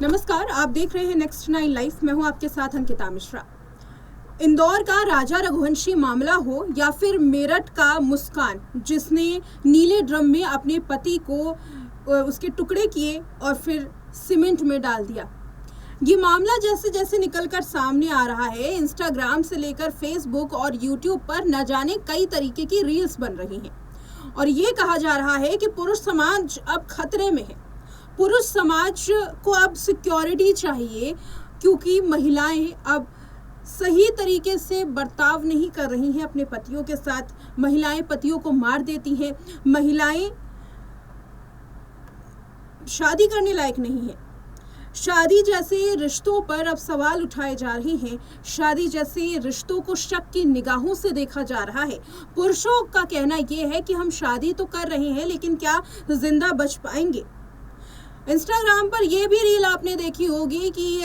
नमस्कार, आप देख रहे हैं नेक्स्ट 9 लाइव। मैं हूं आपके साथ अंकिता मिश्रा। इंदौर का राजा रघुवंशी मामला हो या फिर मेरठ का मुस्कान जिसने नीले ड्रम में अपने पति को उसके टुकड़े किए और फिर सीमेंट में डाल दिया, ये मामला जैसे जैसे निकलकर सामने आ रहा है, इंस्टाग्राम से लेकर फेसबुक और यूट्यूब पर न जाने कई तरीके की रील्स बन रही हैं और ये कहा जा रहा है कि पुरुष समाज अब खतरे में है। पुरुष समाज को अब सिक्योरिटी चाहिए क्योंकि महिलाएं अब सही तरीके से बर्ताव नहीं कर रही हैं अपने पतियों के साथ। महिलाएं पतियों को मार देती हैं, महिलाएं शादी करने लायक नहीं है। शादी जैसे रिश्तों पर अब सवाल उठाए जा रहे हैं। शादी जैसे रिश्तों को शक की निगाहों से देखा जा रहा है। पुरुषों का कहना यह है कि हम शादी तो कर रहे हैं लेकिन क्या जिंदा बच पाएंगे। इंस्टाग्राम पर यह भी रील आपने देखी होगी कि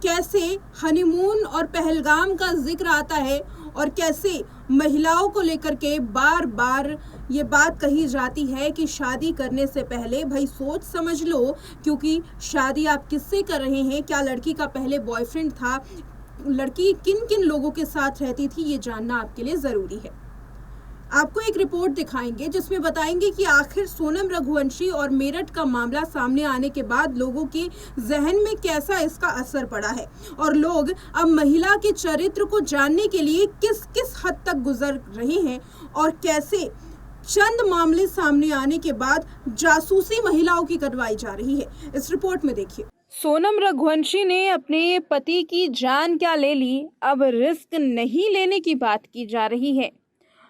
कैसे हनीमून और पहलगाम का जिक्र आता है और कैसे महिलाओं को लेकर के बार बार ये बात कही जाती है कि शादी करने से पहले भाई सोच समझ लो, क्योंकि शादी आप किससे कर रहे हैं, क्या लड़की का पहले बॉयफ्रेंड था, लड़की किन किन लोगों के साथ रहती थी, ये जानना आपके लिए ज़रूरी है। आपको एक रिपोर्ट दिखाएंगे जिसमें बताएंगे कि आखिर सोनम रघुवंशी और मेरठ का मामला सामने आने के बाद लोगों के जहन में कैसा इसका असर पड़ा है और लोग अब महिला के चरित्र को जानने के लिए किस किस हद तक गुजर रहे हैं और कैसे चंद मामले सामने आने के बाद जासूसी महिलाओं की करवाई जा रही है। इस रिपोर्ट में देखिए। सोनम रघुवंशी ने अपने पति की जान क्या ले ली, अब रिस्क नहीं लेने की बात की जा रही है।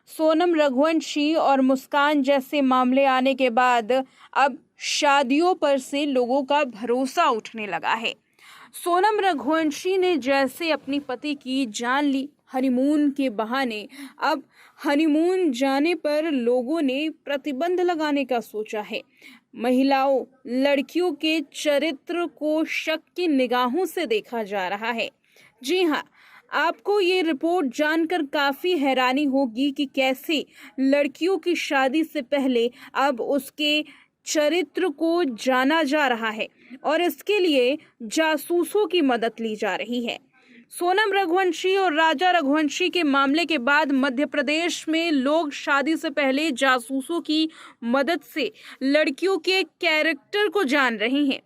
सोनम रघुवंशी और मुस्कान जैसे मामले आने के बाद अब शादियों पर से लोगों का भरोसा उठने लगा है। सोनम रघुवंशी ने जैसे अपनी पति की जान ली हनीमून के बहाने, अब हनीमून जाने पर लोगों ने प्रतिबंध लगाने का सोचा है। महिलाओं, लड़कियों के चरित्र को शक की निगाहों से देखा जा रहा है। जी हाँ, आपको ये रिपोर्ट जानकर काफ़ी हैरानी होगी कि कैसे लड़कियों की शादी से पहले अब उसके चरित्र को जाना जा रहा है और इसके लिए जासूसों की मदद ली जा रही है। सोनम रघुवंशी और राजा रघुवंशी के मामले के बाद मध्य प्रदेश में लोग शादी से पहले जासूसों की मदद से लड़कियों के कैरेक्टर को जान रहे हैं।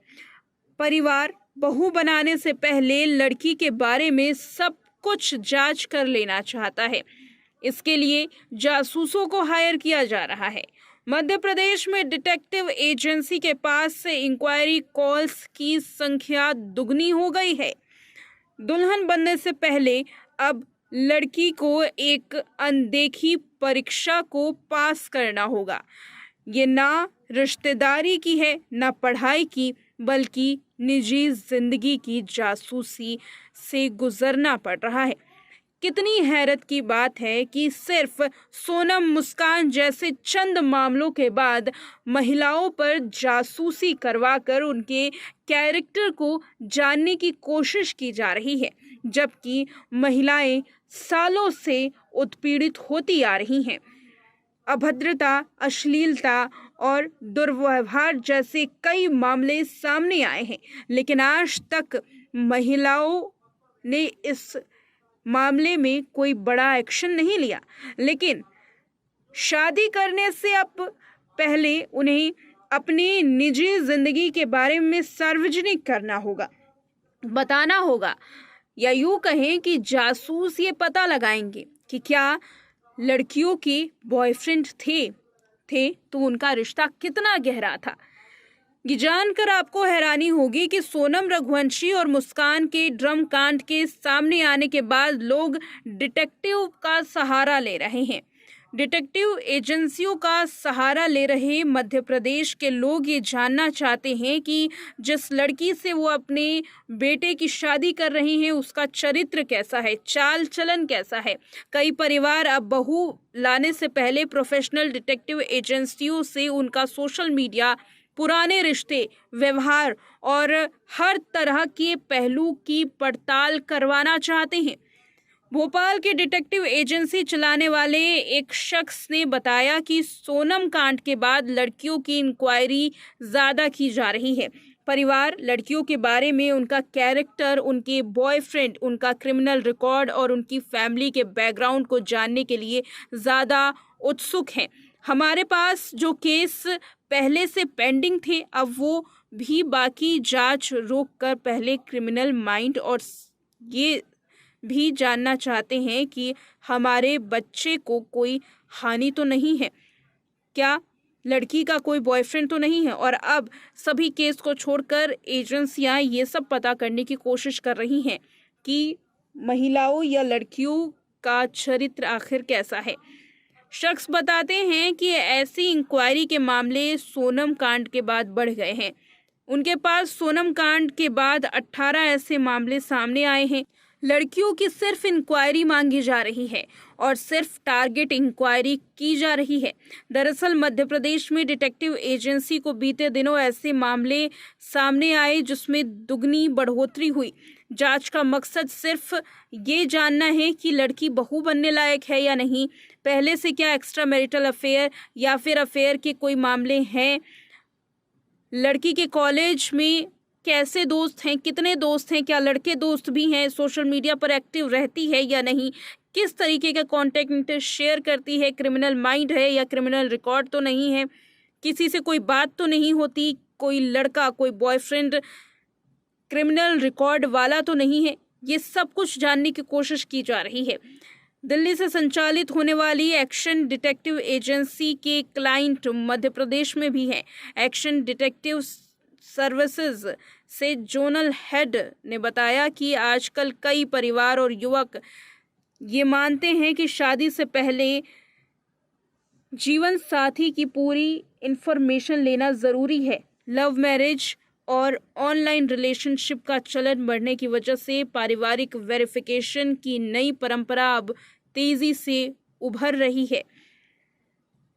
परिवार बहू बनाने से पहले लड़की के बारे में सब कुछ जांच कर लेना चाहता है। इसके लिए जासूसों को हायर किया जा रहा है। मध्य प्रदेश में डिटेक्टिव एजेंसी के पास से इंक्वायरी कॉल्स की संख्या दुगनी हो गई है। दुल्हन बनने से पहले अब लड़की को एक अनदेखी परीक्षा को पास करना होगा। ये ना रिश्तेदारी की है, ना पढ़ाई की, बल्कि निजी जिंदगी की जासूसी से गुजरना पड़ रहा है। कितनी हैरत की बात है कि सिर्फ सोनम, मुस्कान जैसे चंद मामलों के बाद महिलाओं पर जासूसी करवाकर उनके कैरेक्टर को जानने की कोशिश की जा रही है, जबकि महिलाएं सालों से उत्पीड़ित होती आ रही हैं। अभद्रता, अश्लीलता और दुर्व्यवहार जैसे कई मामले सामने आए हैं, लेकिन आज तक महिलाओं ने इस मामले में कोई बड़ा एक्शन नहीं लिया। लेकिन शादी करने से अब पहले उन्हें अपनी निजी जिंदगी के बारे में सार्वजनिक करना होगा, बताना होगा, या यूं कहें कि जासूस ये पता लगाएंगे कि क्या लड़कियों के बॉयफ्रेंड थे तो उनका रिश्ता कितना गहरा था। ये जानकर आपको हैरानी होगी कि सोनम रघुवंशी और मुस्कान के ड्रम कांड के सामने आने के बाद लोग डिटेक्टिव का सहारा ले रहे हैं। डिटेक्टिव एजेंसियों का सहारा ले रहे मध्य प्रदेश के लोग ये जानना चाहते हैं कि जिस लड़की से वो अपने बेटे की शादी कर रहे हैं उसका चरित्र कैसा है, चाल चलन कैसा है। कई परिवार अब बहू लाने से पहले प्रोफेशनल डिटेक्टिव एजेंसियों से उनका सोशल मीडिया, पुराने रिश्ते, व्यवहार और हर तरह के पहलू की पड़ताल करवाना चाहते हैं। भोपाल के डिटेक्टिव एजेंसी चलाने वाले एक शख्स ने बताया कि सोनम कांड के बाद लड़कियों की इंक्वायरी ज़्यादा की जा रही है। परिवार लड़कियों के बारे में, उनका कैरेक्टर, उनके बॉयफ्रेंड, उनका क्रिमिनल रिकॉर्ड और उनकी फैमिली के बैकग्राउंड को जानने के लिए ज़्यादा उत्सुक हैं। हमारे पास जो केस पहले से पेंडिंग थे, अब वो भी बाकी जांच रोककर पहले क्रिमिनल माइंड और ये भी जानना चाहते हैं कि हमारे बच्चे को कोई हानि तो नहीं है, क्या लड़की का कोई बॉयफ्रेंड तो नहीं है। और अब सभी केस को छोड़कर एजेंसियां ये सब पता करने की कोशिश कर रही हैं कि महिलाओं या लड़कियों का चरित्र आखिर कैसा है। शख्स बताते हैं कि ऐसी इंक्वायरी के मामले सोनम कांड के बाद बढ़ गए हैं। उनके पास सोनम कांड के बाद 18 ऐसे मामले सामने आए हैं। लड़कियों की सिर्फ इंक्वायरी मांगी जा रही है और सिर्फ टारगेट इंक्वायरी की जा रही है। दरअसल मध्य प्रदेश में डिटेक्टिव एजेंसी को बीते दिनों ऐसे मामले सामने आए जिसमें दुगनी बढ़ोतरी हुई। जांच का मकसद सिर्फ ये जानना है कि लड़की बहू बनने लायक है या नहीं, पहले से क्या एक्स्ट्रा मैरिटल अफेयर या फिर अफेयर के कोई मामले हैं, लड़की के कॉलेज में कैसे दोस्त हैं, कितने दोस्त हैं, क्या लड़के दोस्त भी हैं, सोशल मीडिया पर एक्टिव रहती है या नहीं, किस तरीके का कॉन्टेक्ट शेयर करती है, क्रिमिनल माइंड है या क्रिमिनल रिकॉर्ड तो नहीं है, किसी से कोई बात तो नहीं होती, कोई लड़का, कोई बॉयफ्रेंड क्रिमिनल रिकॉर्ड वाला तो नहीं है। ये सब कुछ जानने की कोशिश की जा रही है। दिल्ली से संचालित होने वाली एक्शन डिटेक्टिव एजेंसी के क्लाइंट मध्य प्रदेश में भी हैं। एक्शन डिटेक्टिव सर्विसेज से जोनल हेड ने बताया कि आजकल कई परिवार और युवक ये मानते हैं कि शादी से पहले जीवन साथी की पूरी इंफॉर्मेशन लेना ज़रूरी है। लव मैरिज और ऑनलाइन रिलेशनशिप का चलन बढ़ने की वजह से पारिवारिक वेरिफिकेशन की नई परंपरा अब तेज़ी से उभर रही है।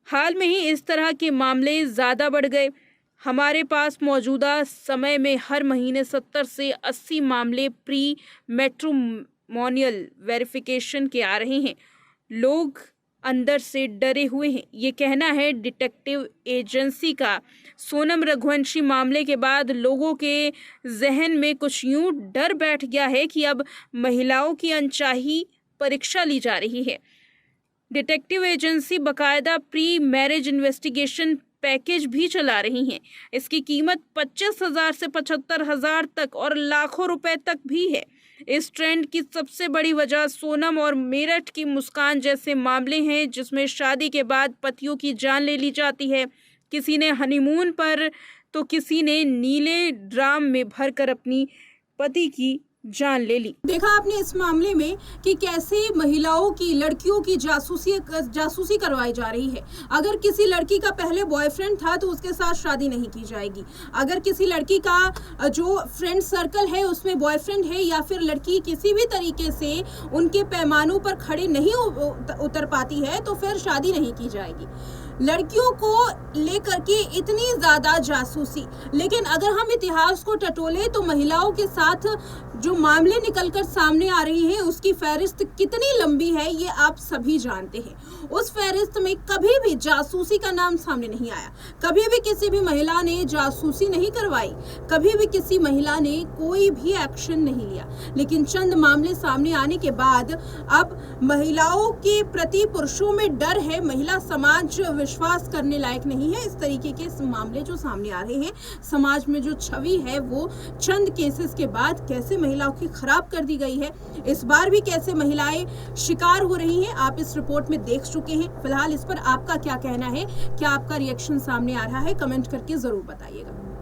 हाल में ही इस तरह के मामले ज़्यादा बढ़ गए। हमारे पास मौजूदा समय में हर महीने 70 से 80 मामले प्री मैट्रिमोनियल वेरिफिकेशन के आ रहे हैं। लोग अंदर से डरे हुए हैं, ये कहना है डिटेक्टिव एजेंसी का। सोनम रघुवंशी मामले के बाद लोगों के जहन में कुछ यूं डर बैठ गया है कि अब महिलाओं की अनचाही परीक्षा ली जा रही है। डिटेक्टिव एजेंसी बाकायदा प्री मैरिज इन्वेस्टिगेशन पैकेज भी चला रही हैं। इसकी कीमत 25,000 से 75,000 तक और लाखों रुपए तक भी है। इस ट्रेंड की सबसे बड़ी वजह सोनम और मेरठ की मुस्कान जैसे मामले हैं, जिसमें शादी के बाद पतियों की जान ले ली जाती है। किसी ने हनीमून पर तो किसी ने नीले ड्राम में भरकर अपनी पति की जान ले ली। देखा आपने इस मामले में कि कैसे महिलाओं की, लड़कियों की जासूसी करवाई जा रही है। अगर किसी लड़की का पहले बॉयफ्रेंड था तो उसके साथ शादी नहीं की जाएगी। अगर किसी लड़की का जो फ्रेंड सर्कल है उसमें बॉयफ्रेंड है या फिर लड़की किसी भी तरीके से उनके पैमानों पर खड़े नहीं उतर पाती है तो फिर शादी नहीं की जाएगी। लड़कियों को लेकर के इतनी ज्यादा जासूसी। लेकिन अगर हम इतिहास को टटोले तो महिलाओं के साथ जो मामले निकलकर सामने आ रही हैं उसकी फहरिस्त कितनी लंबी है ये आप सभी जानते हैं। उस फहरिस्त में कभी भी जासूसी का नाम सामने नहीं आया, कभी भी किसी भी महिला ने जासूसी नहीं करवाई, कभी भी किसी महिला ने कोई भी एक्शन नहीं लिया। लेकिन चंद मामले सामने आने के बाद अब महिलाओं के प्रति पुरुषों में डर है, महिला समाज विश्वास करने लायक नहीं है। इस तरीके के मामले जो सामने आ रहे हैं, समाज में जो छवि है वो चंद केसेस के बाद कैसे महिलाओं की खराब कर दी गई है, इस बार भी कैसे महिलाएं शिकार हो रही हैं, आप इस रिपोर्ट में देख चुके हैं। फिलहाल इस पर आपका क्या कहना है, क्या आपका रिएक्शन सामने आ रहा है, कमेंट करके जरूर बताइएगा।